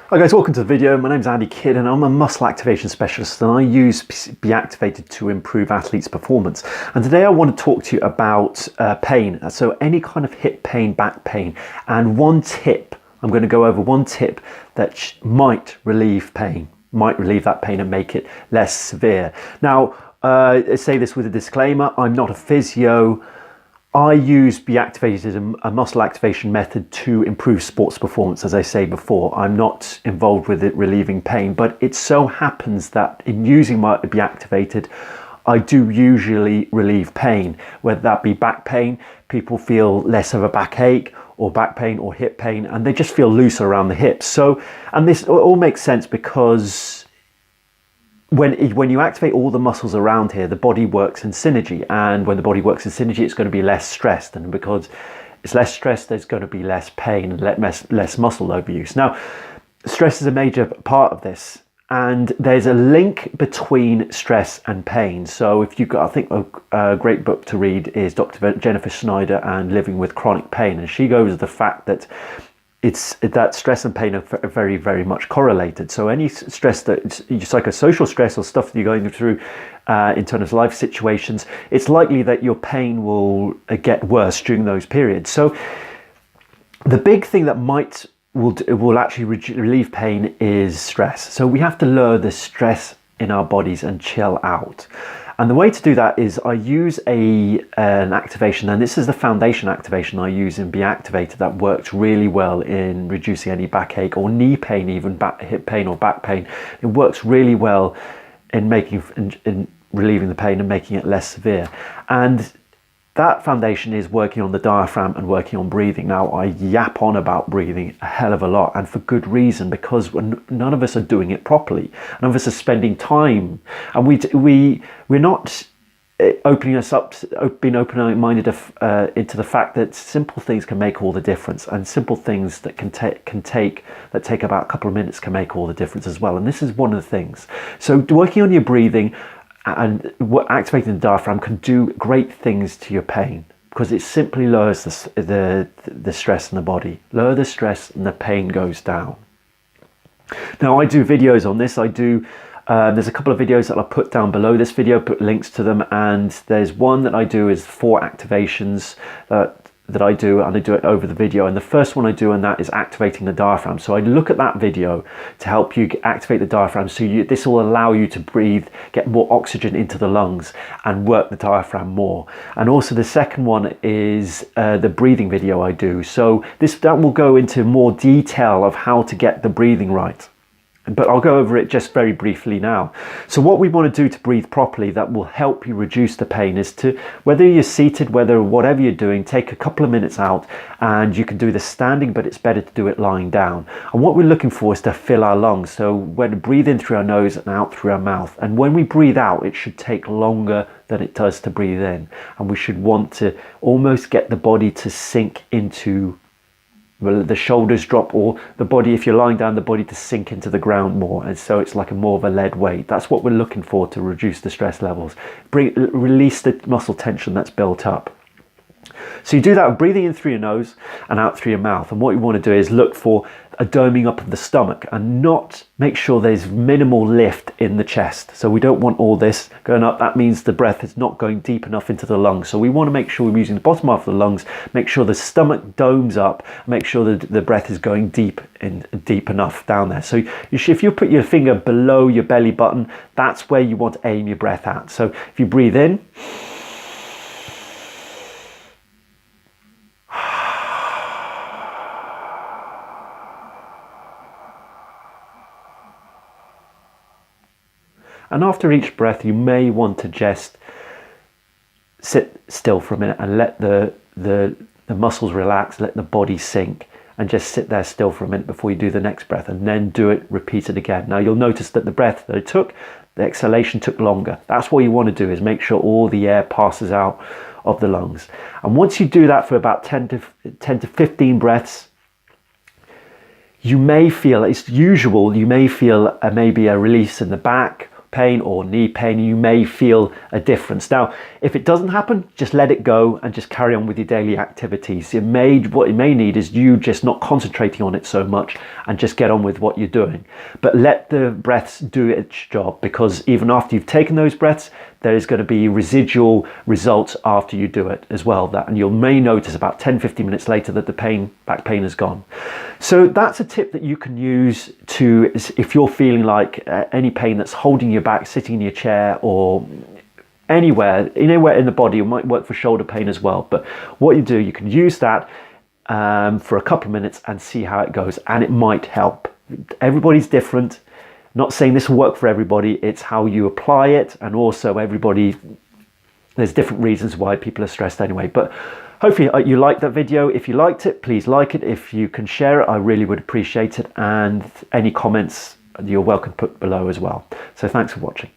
Hi guys, welcome to the video. My name's Andy Kidd and I'm a muscle activation specialist, and I use Be Activated to improve athletes' performance. And today I want to talk to you about pain. So any kind of hip pain, back pain, and one tip. I'm going to go over one tip that might relieve that pain and make it less severe. Now, I say this with a disclaimer. I'm not a physio. I use Be Activated, a muscle activation method, to improve sports performance. As I say before, I'm not involved with it relieving pain, but it so happens that in using my Be Activated, I do usually relieve pain, whether that be back pain. People feel less of a backache, or back pain or hip pain, and they just feel looser around the hips. So, and this all makes sense because when you activate all the muscles around here, the body works in synergy, and when the body works in synergy, it's going to be less stressed, and because it's less stressed, there's going to be less pain and less muscle overuse. Now, stress is a major part of this, and there's a link between stress and pain. So if you've got, I think a great book to read is Dr. Jennifer Schneider and Living with Chronic Pain, and she goes with the fact that that stress and pain are very, very much correlated. So any stress that's psychosocial stress or stuff that you're going through in terms of life situations, it's likely that your pain will get worse during those periods. So the big thing that will actually relieve pain is stress. So we have to lower the stress in our bodies and chill out. And the way to do that is I use an activation, and this is the foundation activation I use in Be Activated, that works really well in reducing any backache or knee pain, even hip pain or back pain. It works really well in relieving the pain and making it less severe. And that foundation is working on the diaphragm and working on breathing. Now, I yap on about breathing a hell of a lot, and for good reason, because none of us are doing it properly. None of us are spending time, and we're not opening us up, being open-minded into the fact that simple things can make all the difference, and simple things that take about a couple of minutes can make all the difference as well. And this is one of the things. So working on your breathing and activating the diaphragm can do great things to your pain, because it simply lowers the stress in the body. Lower the stress and the pain goes down. Now, I do videos on this. There's a couple of videos that I'll put down below this video, put links to them, and there's one that I do is 4 activations that I do, and I do it over the video. And the first one I do, and that is activating the diaphragm. So I look at that video to help you activate the diaphragm. So this will allow you to breathe, get more oxygen into the lungs, and work the diaphragm more. And also the second one is the breathing video I do. So that will go into more detail of how to get the breathing right, but I'll go over it just very briefly now. So what we want to do to breathe properly that will help you reduce the pain is to, whether you're seated, whatever you're doing, take a couple of minutes out, and you can do this standing, but it's better to do it lying down. And what we're looking for is to fill our lungs. So when we breathe in through our nose and out through our mouth, and when we breathe out, it should take longer than it does to breathe in. And we should want to almost get the body to sink into the shoulders drop, or the body, if you're lying down, the body to sink into the ground more, and so it's like more of a lead weight. That's what we're looking for to reduce the stress levels, release the muscle tension that's built up. So you do that with breathing in through your nose and out through your mouth. And what you want to do is look for a doming up of the stomach, and make sure there's minimal lift in the chest. So we don't want all this going up. That means the breath is not going deep enough into the lungs. So we want to make sure we're using the bottom half of the lungs, make sure the stomach domes up, make sure that the breath is going deep enough down there. So if you put your finger below your belly button, that's where you want to aim your breath at. So if you breathe in, and after each breath, you may want to just sit still for a minute and let the muscles relax, let the body sink, and just sit there still for a minute before you do the next breath, and then repeat it again. Now you'll notice that the breath that it took, the exhalation took longer. That's what you want to do, is make sure all the air passes out of the lungs. And once you do that for about 10 to 15 breaths, you may feel, it's usual, you may feel maybe a release in the back, pain or knee pain, you may feel a difference. Now, if it doesn't happen, just let it go and just carry on with your daily activities. What you may need is you just not concentrating on it so much and just get on with what you're doing. But let the breaths do its job, because even after you've taken those breaths, there is going to be residual results after you do it as well. And you may notice about 10-15 minutes later that the back pain is gone. So that's a tip that you can use if you're feeling like any pain that's holding you back, sitting in your chair or anywhere in the body. It might work for shoulder pain as well. But what you can use that for a couple of minutes and see how it goes, and it might help. Everybody's different. Not saying this will work for everybody, it's how you apply it, and also there's different reasons why people are stressed anyway. But hopefully you liked that video. If you liked it, please like it. If you can share it, I really would appreciate it. And any comments, you're welcome to put below as well. So thanks for watching.